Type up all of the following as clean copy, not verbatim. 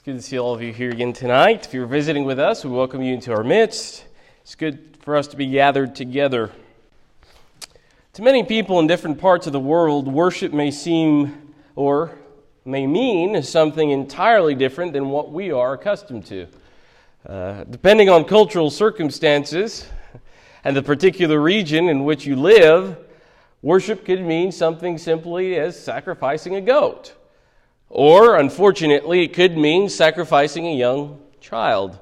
Good to see all of you here again tonight. If you're visiting with us, we welcome you into our midst. It's good for us to be gathered together. To many people in different parts of the world, worship may seem or may mean something entirely different than what we are accustomed to. Depending on cultural circumstances and the particular region in which you live, worship could mean something simply as sacrificing a goat. Or, unfortunately, it could mean sacrificing a young child.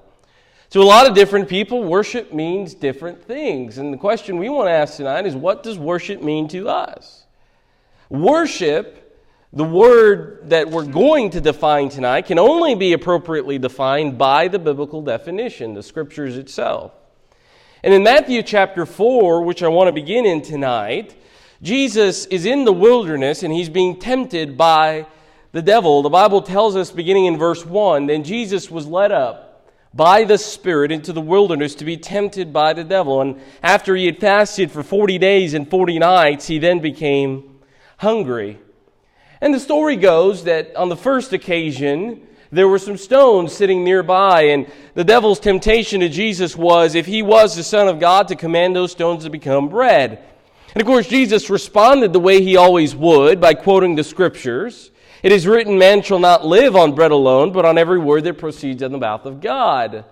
To a lot of different people, worship means different things. And the question we want to ask tonight is, what does worship mean to us? Worship, the word that we're going to define tonight, can only be appropriately defined by the biblical definition, the Scriptures itself. And in Matthew chapter 4, which I want to begin in tonight, Jesus is in the wilderness and he's being tempted by the devil. The Bible tells us, beginning in verse 1, then Jesus was led up by the Spirit into the wilderness to be tempted by the devil. And after he had fasted for 40 days and 40 nights, he then became hungry. And the story goes that on the first occasion, there were some stones sitting nearby, and the devil's temptation to Jesus was, if he was the Son of God, to command those stones to become bread. And of course, Jesus responded the way he always would, by quoting the Scriptures. It is written, man shall not live on bread alone, but on every word that proceeds out of the mouth of God.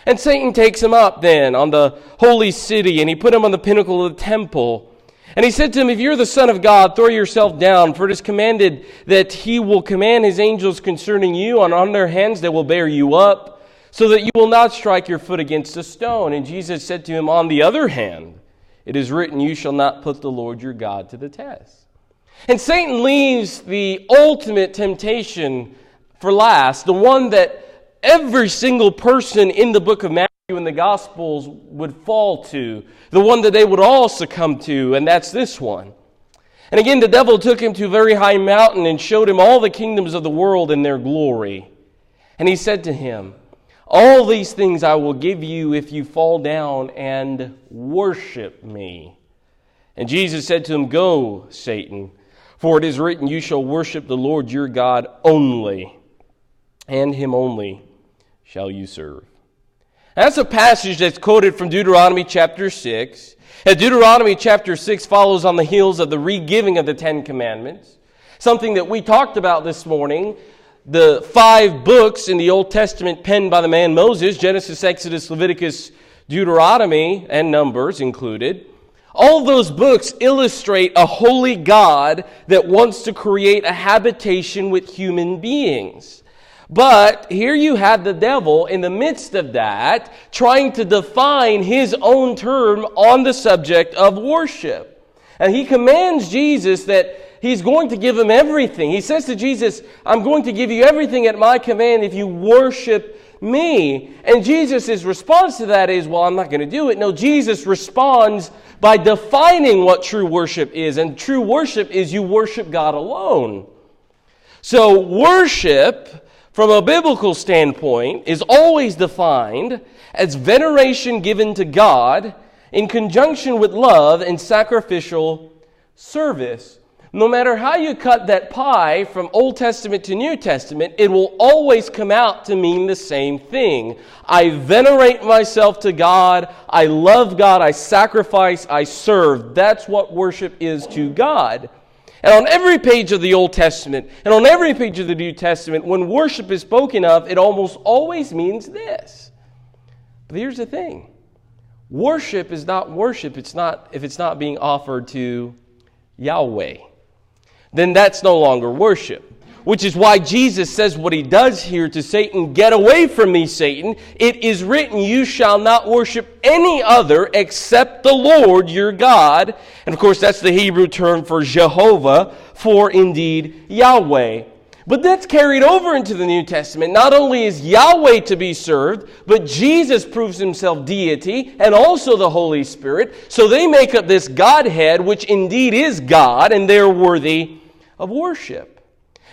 And Satan takes him up then on the holy city, and he put him on the pinnacle of the temple. And he said to him, if you're the Son of God, throw yourself down, for it is commanded that he will command his angels concerning you, and on their hands they will bear you up, so that you will not strike your foot against a stone. And Jesus said to him, on the other hand, it is written, you shall not put the Lord your God to the test. And Satan leaves the ultimate temptation for last, the one that every single person in the book of Matthew and the Gospels would fall to, the one that they would all succumb to, and that's this one. And again, the devil took him to a very high mountain and showed him all the kingdoms of the world and their glory. And he said to him, all these things I will give you if you fall down and worship me. And Jesus said to him, go, Satan, for it is written, you shall worship the Lord your God only, and him only shall you serve. That's a passage that's quoted from Deuteronomy chapter 6. And Deuteronomy chapter 6 follows on the heels of the re-giving of the Ten Commandments, something that we talked about this morning. The 5 books in the Old Testament penned by the man Moses, Genesis, Exodus, Leviticus, Deuteronomy, and Numbers included. All those books illustrate a holy God that wants to create a habitation with human beings. But here you have the devil in the midst of that, trying to define his own term on the subject of worship. And he commands Jesus that he's going to give him everything. He says to Jesus, I'm going to give you everything at my command if you worship me. And Jesus' response to that is, well, I'm not going to do it. No, Jesus responds by defining what true worship is. And true worship is you worship God alone. So worship, from a biblical standpoint, is always defined as veneration given to God in conjunction with love and sacrificial service. No matter how you cut that pie from Old Testament to New Testament, it will always come out to mean the same thing. I venerate myself to God, I love God, I sacrifice, I serve. That's what worship is to God. And on every page of the Old Testament and on every page of the New Testament, when worship is spoken of, it almost always means this. But here's the thing. Worship is not worship if it's not being offered to Yahweh. Then that's no longer worship. Which is why Jesus says what he does here to Satan, get away from me, Satan. It is written, you shall not worship any other except the Lord your God. And of course, that's the Hebrew term for Jehovah, for indeed Yahweh. But that's carried over into the New Testament. Not only is Yahweh to be served, but Jesus proves himself deity and also the Holy Spirit. So they make up this Godhead, which indeed is God, and they're worthy of worship.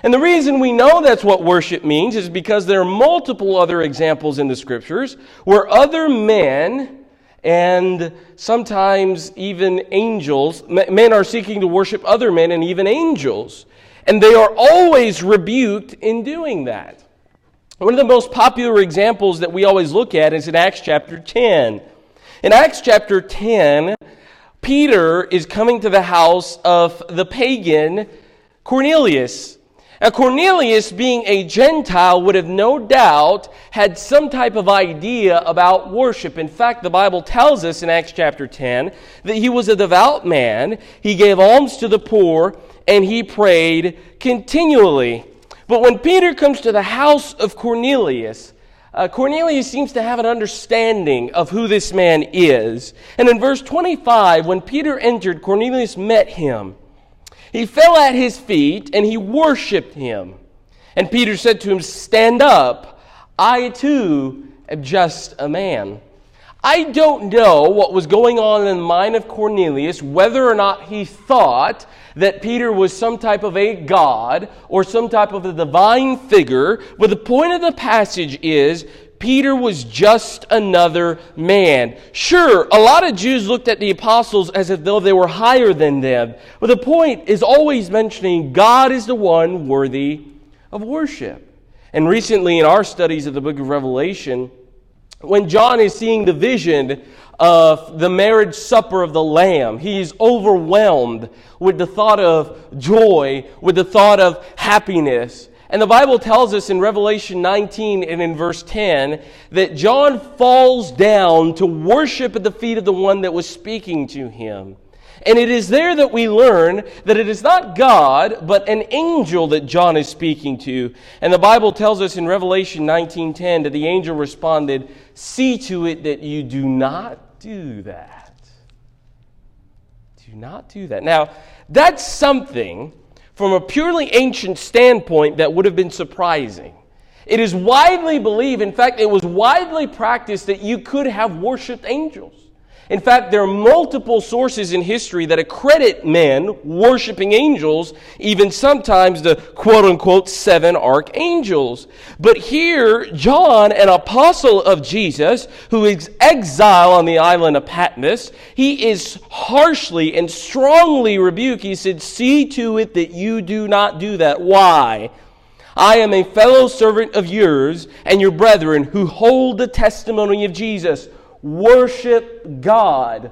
And the reason we know that's what worship means is because there are multiple other examples in the Scriptures where other men and sometimes even angels, men are seeking to worship other men and even angels. And they are always rebuked in doing that. One of the most popular examples that we always look at is in Acts chapter 10. In Acts chapter 10, Peter is coming to the house of the pagan Cornelius. Now, Cornelius, being a Gentile, would have no doubt had some type of idea about worship. In fact, the Bible tells us in Acts chapter 10 that he was a devout man, he gave alms to the poor, and he prayed continually. But when Peter comes to the house of Cornelius, Cornelius seems to have an understanding of who this man is. And in verse 25, when Peter entered, Cornelius met him. He fell at his feet and he worshiped him. And Peter said to him, "Stand up, I too am just a man." I don't know what was going on in the mind of Cornelius, whether or not he thought that Peter was some type of a god or some type of a divine figure, but the point of the passage is Peter was just another man. Sure, a lot of Jews looked at the apostles as if though they were higher than them. But the point is always mentioning God is the one worthy of worship. And recently in our studies of the book of Revelation, when John is seeing the vision of the marriage supper of the Lamb, he is overwhelmed with the thought of joy, with the thought of happiness. And the Bible tells us in Revelation 19 and in verse 10 that John falls down to worship at the feet of the one that was speaking to him. And it is there that we learn that it is not God, but an angel that John is speaking to. And the Bible tells us in Revelation 19:10 that the angel responded, "See to it that you do not do that." Do not do that. Now, that's something from a purely ancient standpoint that would have been surprising. It is widely believed, in fact, it was widely practiced that you could have worshipped angels. In fact, there are multiple sources in history that accredit men worshiping angels, even sometimes the quote-unquote 7 archangels. But here, John, an apostle of Jesus, who is exiled on the island of Patmos, he is harshly and strongly rebuked. He said, "See to it that you do not do that." Why? "I am a fellow servant of yours and your brethren who hold the testimony of Jesus." Worship God.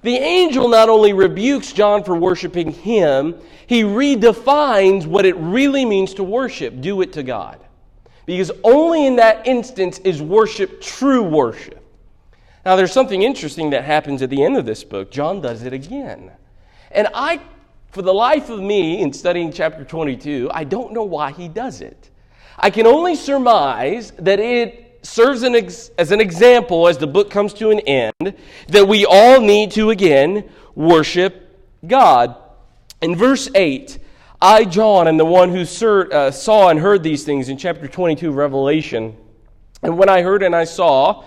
The angel not only rebukes John for worshiping him, he redefines what it really means to worship. Do it to God. Because only in that instance is worship true worship. Now there's something interesting that happens at the end of this book. John does it again. And for the life of me, in studying chapter 22, I don't know why he does it. I can only surmise that it serves as an example as the book comes to an end, that we all need to again worship God. In verse 8, "I, John, am the one who saw and heard these things," in chapter 22 of Revelation. "And when I heard and I saw,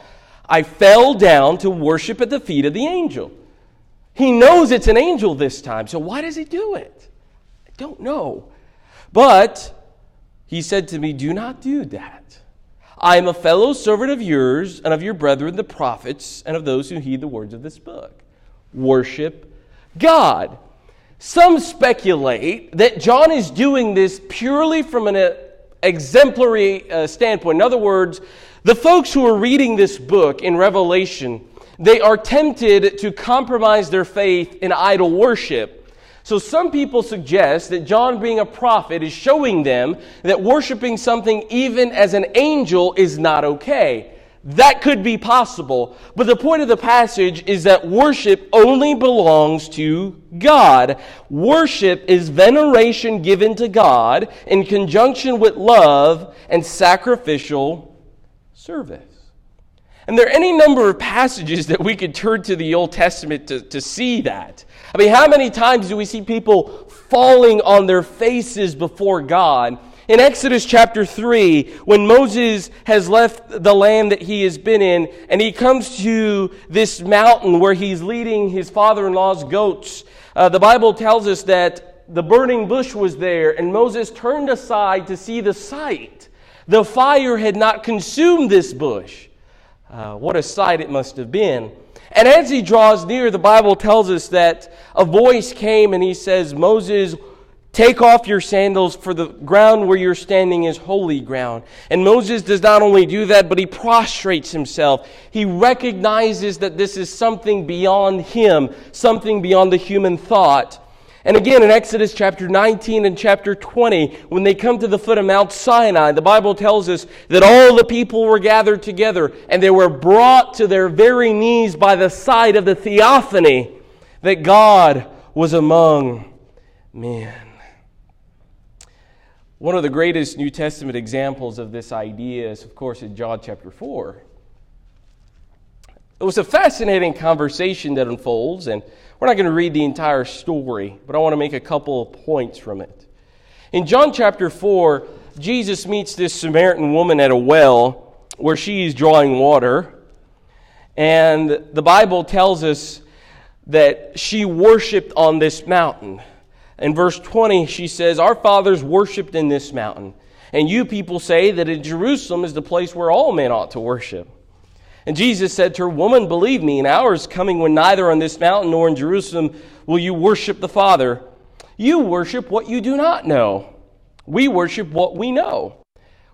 I fell down to worship at the feet of the angel." He knows it's an angel this time, so why does he do it? I don't know. But he said to me, "Do not do that. I am a fellow servant of yours and of your brethren, the prophets, and of those who heed the words of this book." Worship God. Some speculate that John is doing this purely from an exemplary standpoint. In other words, the folks who are reading this book in Revelation, they are tempted to compromise their faith in idol worship. So some people suggest that John, being a prophet, is showing them that worshiping something even as an angel is not okay. That could be possible. But the point of the passage is that worship only belongs to God. Worship is veneration given to God in conjunction with love and sacrificial service. And there are any number of passages that we could turn to the Old Testament to see that. I mean, how many times do we see people falling on their faces before God? In Exodus chapter 3, when Moses has left the land that he has been in, and he comes to this mountain where he's leading his father-in-law's goats, the Bible tells us that the burning bush was there, and Moses turned aside to see the sight. The fire had not consumed this bush. What a sight it must have been. And as he draws near, the Bible tells us that a voice came and he says, "Moses, Take off your sandals, for the ground where you're standing is holy ground. And Moses does not only do that, but he prostrates himself. He recognizes that this is something beyond him, something beyond the human thought. And again, in Exodus chapter 19 and chapter 20, when they come to the foot of Mount Sinai, the Bible tells us that all the people were gathered together, and they were brought to their very knees by the sight of the theophany that God was among men. One of the greatest New Testament examples of this idea is, of course, in John chapter 4. It was a fascinating conversation that unfolds, and we're not going to read the entire story, but I want to make a couple of points from it. In John chapter 4, Jesus meets this Samaritan woman at a well where she is drawing water, and the Bible tells us that she worshiped on this mountain. In verse 20, she says, "Our fathers worshipped in this mountain, and you people say that in Jerusalem is the place where all men ought to worship." And Jesus said to her, "Woman, believe me, an hour is coming when neither on this mountain nor in Jerusalem will you worship the Father. You worship what you do not know. We worship what we know.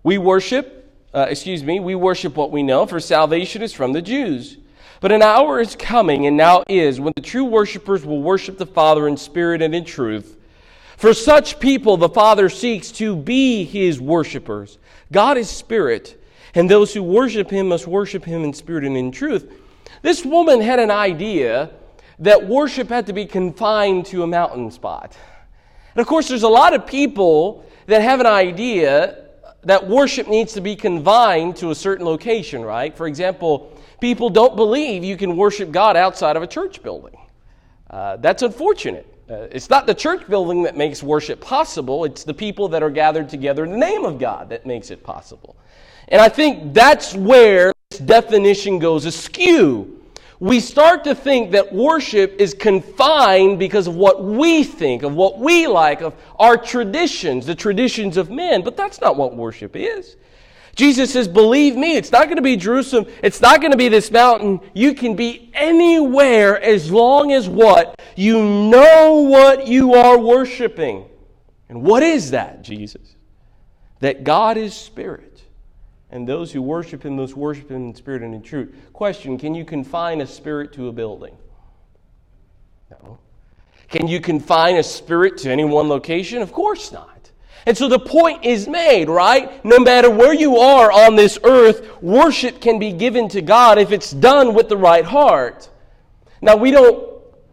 We worship what we know, for salvation is from the Jews. But an hour is coming, and now is, when the true worshipers will worship the Father in spirit and in truth. For such people the Father seeks to be His worshipers. God is spirit, and those who worship Him must worship Him in spirit and in truth." This woman had an idea that worship had to be confined to a mountain spot. And of course, there's a lot of people that have an idea that worship needs to be confined to a certain location, right? For example, people don't believe you can worship God outside of a church building. That's unfortunate. It's not the church building that makes worship possible. It's the people that are gathered together in the name of God that makes it possible. And I think that's where this definition goes askew. We start to think that worship is confined because of what we think, of what we like, of our traditions, the traditions of men. But that's not what worship is. Jesus says, believe me, it's not going to be Jerusalem. It's not going to be this mountain. You can be anywhere as long as what? You know what you are worshiping. And what is that, Jesus? That God is spirit. And those who worship Him must worship Him in spirit and in truth. Question, can you confine a spirit to a building? No. Can you confine a spirit to any one location? Of course not. And so the point is made, right? No matter where you are on this earth, worship can be given to God if it's done with the right heart. Now, we don't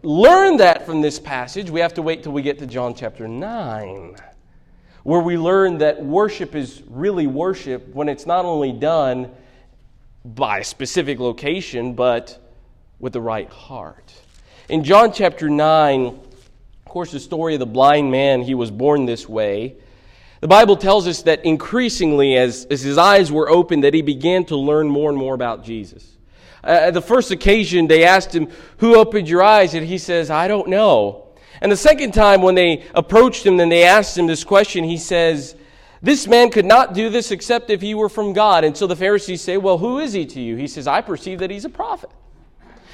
learn that from this passage. We have to wait till we get to John chapter 9, where we learn that worship is really worship when it's not only done by a specific location, but with the right heart. In John chapter 9, of course, the story of the blind man, he was born this way. The Bible tells us that increasingly, as his eyes were opened, that he began to learn more and more about Jesus. At the first occasion, they asked him, "Who opened your eyes?" And he says, "I don't know." And the second time when they approached him and they asked him this question, he says, "This man could not do this except if he were from God." And so the Pharisees say, "Well, who is he to you?" He says, "I perceive that he's a prophet."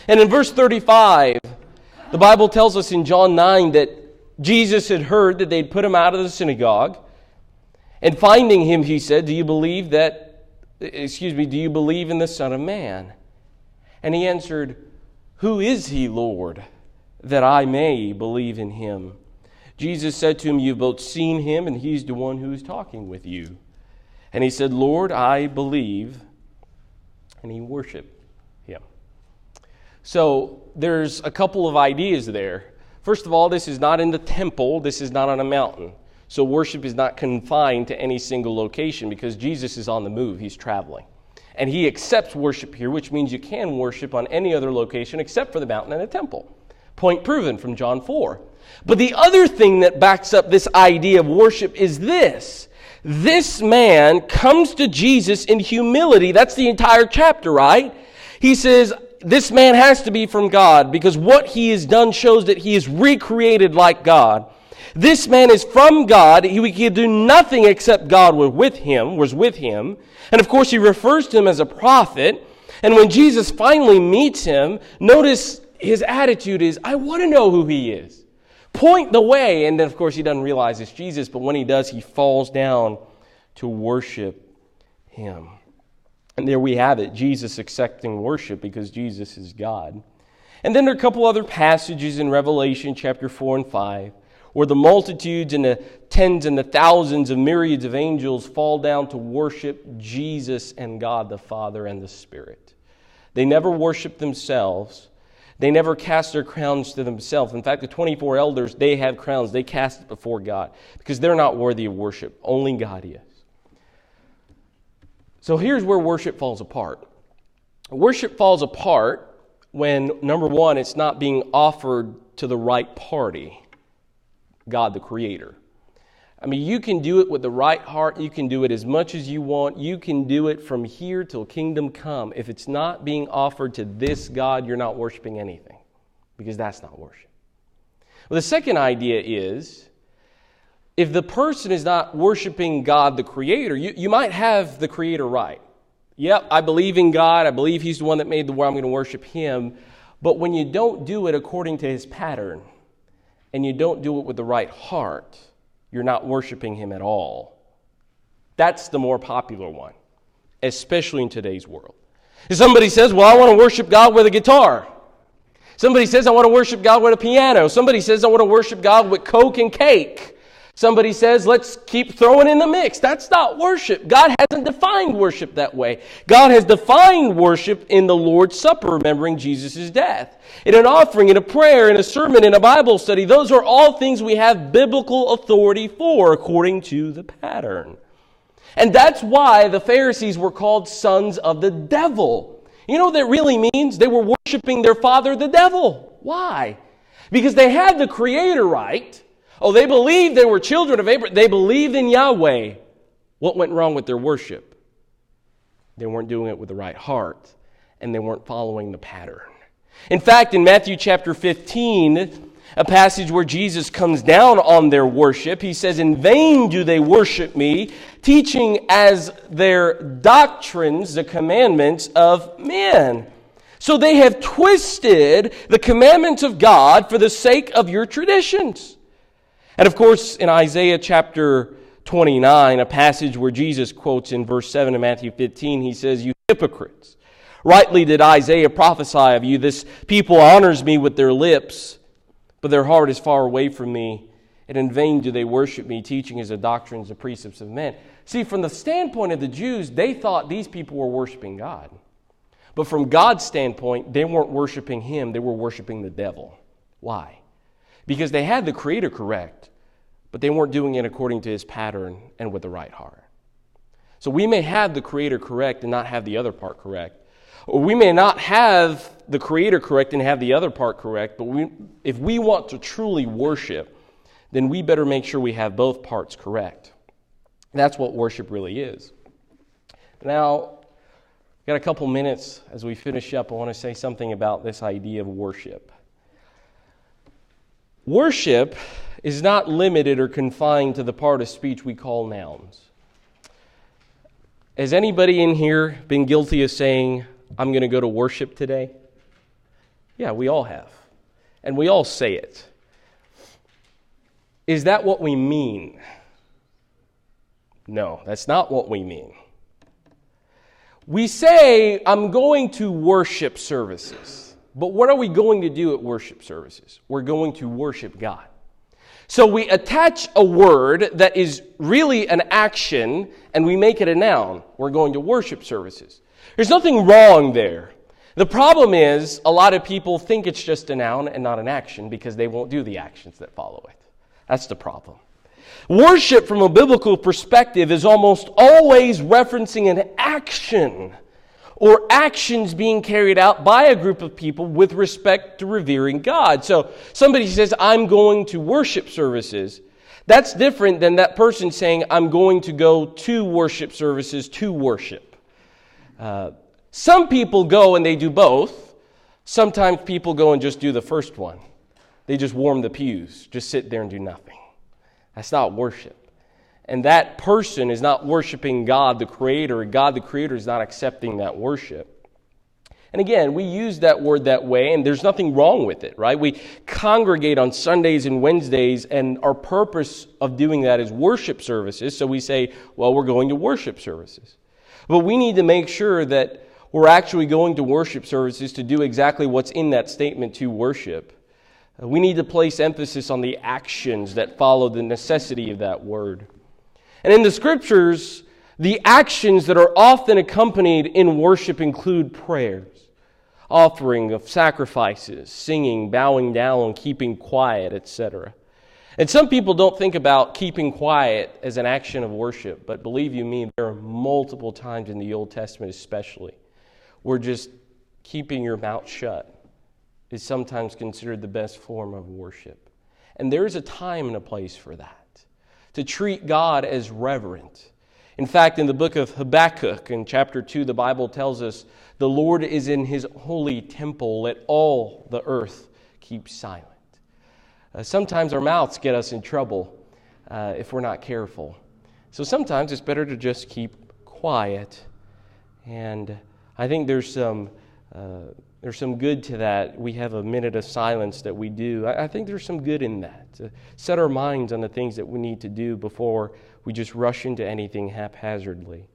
And in verse 35, the Bible tells us in John 9 that Jesus had heard that they'd put him out of the synagogue. And finding him, he said, do you believe in the Son of Man? And he answered, "Who is he, Lord, that I may believe in him?" Jesus said to him, "You've both seen him, and he's the one who is talking with you." And he said, "Lord, I believe." And he worshiped him. So there's a couple of ideas there. First of all, this is not in the temple. This is not on a mountain. So worship is not confined to any single location because Jesus is on the move. He's traveling. And He accepts worship here, which means you can worship on any other location except for the mountain and the temple. Point proven from John 4. But the other thing that backs up this idea of worship is this. This man comes to Jesus in humility. That's the entire chapter, right? He says, this man has to be from God because what he has done shows that he is recreated like God. This man is from God. He could do nothing except God was with him. And of course, he refers to him as a prophet. And when Jesus finally meets him, notice his attitude is, I want to know who he is. point the way. And then, of course, he doesn't realize it's Jesus, but when he does, he falls down to worship him. And there we have it, Jesus accepting worship because Jesus is God. And then there are a couple other passages in Revelation chapter 4 and 5 where the multitudes and the tens and the thousands of myriads of angels fall down to worship Jesus and God the Father and the Spirit. They never worship themselves. They never cast their crowns to themselves. In fact, the 24 elders, they have crowns. They cast it before God because they're not worthy of worship. Only God is. So here's where worship falls apart. Worship falls apart when, number one, it's not being offered to the right party, God the Creator. I mean, you can do it with the right heart. You can do it as much as you want. You can do it from here till kingdom come. If it's not being offered to this God, you're not worshiping anything because that's not worship. Well, the second idea is, if the person is not worshiping God the Creator, you might have the Creator right. Yep, I believe in God. I believe He's the one that made the world. I'm going to worship Him. But when you don't do it according to His pattern, and you don't do it with the right heart, you're not worshiping Him at all. That's the more popular one, especially in today's world. If somebody says, well, I want to worship God with a guitar. Somebody says, I want to worship God with a piano. Somebody says, I want to worship God with Coke and cake. Somebody says, let's keep throwing in the mix. That's not worship. God hasn't defined worship that way. God has defined worship in the Lord's Supper, remembering Jesus' death. In an offering, in a prayer, in a sermon, in a Bible study, those are all things we have biblical authority for according to the pattern. And that's why the Pharisees were called sons of the devil. You know what that really means? They were worshiping their father, the devil. Why? Because they had the Creator right. Oh, they believed they were children of Abraham. They believed in Yahweh. What went wrong with their worship? They weren't doing it with the right heart, and they weren't following the pattern. In fact, in Matthew chapter 15, a passage where Jesus comes down on their worship, He says, in vain do they worship me, teaching as their doctrines the commandments of men. So they have twisted the commandments of God for the sake of your traditions. And of course, in Isaiah chapter 29, a passage where Jesus quotes in verse 7 of Matthew 15, He says, you hypocrites, rightly did Isaiah prophesy of you, this people honors me with their lips, but their heart is far away from me, and in vain do they worship me, teaching as the doctrines, the precepts of men. See, from the standpoint of the Jews, they thought these people were worshiping God. But from God's standpoint, they weren't worshiping Him, they were worshiping the devil. Why? Because they had the Creator correct, but they weren't doing it according to His pattern and with the right heart. So we may have the Creator correct and not have the other part correct. Or we may not have the Creator correct and have the other part correct, but if we want to truly worship, then we better make sure we have both parts correct. That's what worship really is. Now, I've got a couple minutes as we finish up. I want to say something about this idea of worship. Worship is not limited or confined to the part of speech we call nouns. Has anybody in here been guilty of saying, I'm going to go to worship today? Yeah, we all have. And we all say it. Is that what we mean? No, that's not what we mean. We say, I'm going to worship services. But what are we going to do at worship services? We're going to worship God. So we attach a word that is really an action and we make it a noun. We're going to worship services. There's nothing wrong there. The problem is a lot of people think it's just a noun and not an action because they won't do the actions that follow it. That's the problem. Worship from a biblical perspective is almost always referencing an action or actions being carried out by a group of people with respect to revering God. So somebody says, I'm going to worship services. That's different than that person saying, I'm going to go to worship services to worship. Some people go and they do both. Sometimes people go and just do the first one. They just warm the pews, just sit there and do nothing. That's not worship. And that person is not worshiping God the Creator. God the Creator is not accepting that worship. And again, we use that word that way, and there's nothing wrong with it, right? We congregate on Sundays and Wednesdays, and our purpose of doing that is worship services. So we say, well, we're going to worship services. But we need to make sure that we're actually going to worship services to do exactly what's in that statement, to worship. We need to place emphasis on the actions that follow the necessity of that word. And in the Scriptures, the actions that are often accompanied in worship include prayers, offering of sacrifices, singing, bowing down, keeping quiet, etc. And some people don't think about keeping quiet as an action of worship, but believe you me, there are multiple times in the Old Testament especially where just keeping your mouth shut is sometimes considered the best form of worship. And there is a time and a place for that, to treat God as reverent. In fact, in the book of Habakkuk, in chapter 2, the Bible tells us, the Lord is in His holy temple, let all the earth keep silent. Sometimes our mouths get us in trouble if we're not careful. So sometimes it's better to just keep quiet. And I think there's some good to that. We have a minute of silence that we do. I think there's some good in that, to set our minds on the things that we need to do before we just rush into anything haphazardly.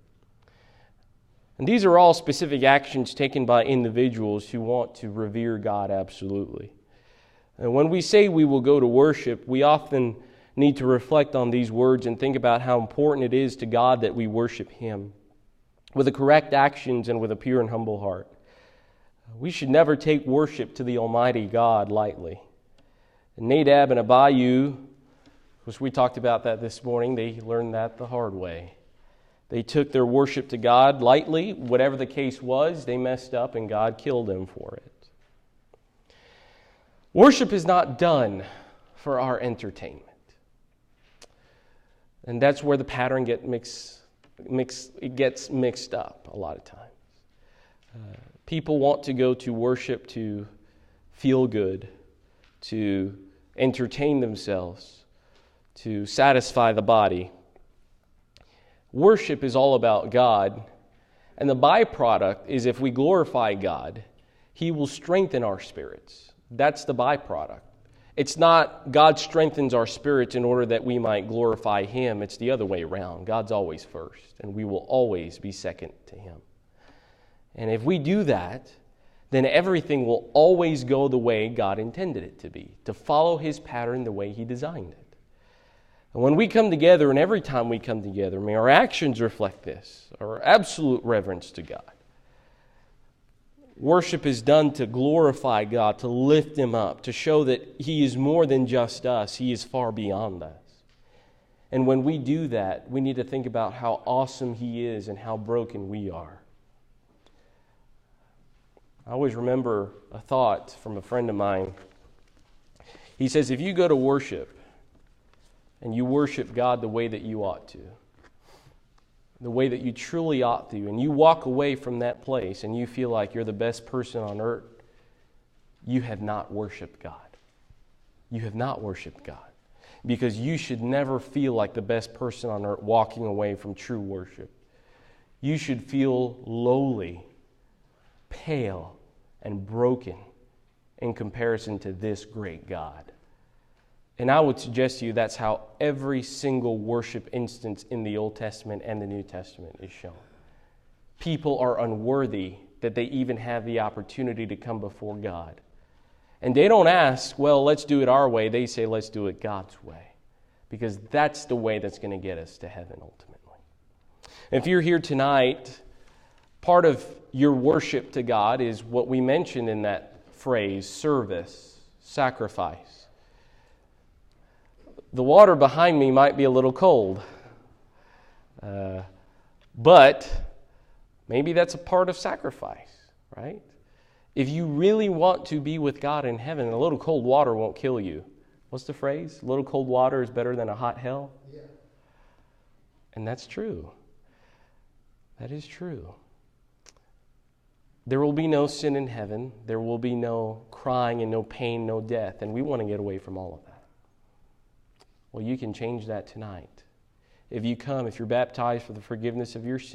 And these are all specific actions taken by individuals who want to revere God absolutely. And when we say we will go to worship, we often need to reflect on these words and think about how important it is to God that we worship Him with the correct actions and with a pure and humble heart. We should never take worship to the Almighty God lightly. Nadab and Abihu, which we talked about that this morning, they learned that the hard way. They took their worship to God lightly. Whatever the case was, they messed up and God killed them for it. Worship is not done for our entertainment. And that's where the pattern gets mixed up a lot of times. People want to go to worship to feel good, to entertain themselves, to satisfy the body. Worship is all about God, and the byproduct is if we glorify God, He will strengthen our spirits. That's the byproduct. It's not God strengthens our spirits in order that we might glorify Him. It's the other way around. God's always first, and we will always be second to Him. And if we do that, then everything will always go the way God intended it to be, to follow His pattern the way He designed it. And when we come together, and every time we come together, may our actions reflect this, our absolute reverence to God. Worship is done to glorify God, to lift Him up, to show that He is more than just us. He is far beyond us. And when we do that, we need to think about how awesome He is and how broken we are. I always remember a thought from a friend of mine. He says, if you go to worship and you worship God the way that you ought to, the way that you truly ought to, and you walk away from that place and you feel like you're the best person on earth, you have not worshiped God. You have not worshiped God. Because you should never feel like the best person on earth walking away from true worship. You should feel lowly, pale, and broken in comparison to this great God. And I would suggest to you that's how every single worship instance in the Old Testament and the New Testament is shown. People are unworthy that they even have the opportunity to come before God. And they don't ask, well, let's do it our way. They say, let's do it God's way. Because that's the way that's going to get us to heaven ultimately. If you're here tonight, part of your worship to God is what we mentioned in that phrase, service, sacrifice. The water behind me might be a little cold, but maybe that's a part of sacrifice, right? If you really want to be with God in heaven, a little cold water won't kill you. What's the phrase? A little cold water is better than a hot hell? Yeah. And that's true. That is true. There will be no sin in heaven. There will be no crying and no pain, no death. And we want to get away from all of that. Well, you can change that tonight. If you come, if you're baptized for the forgiveness of your sins,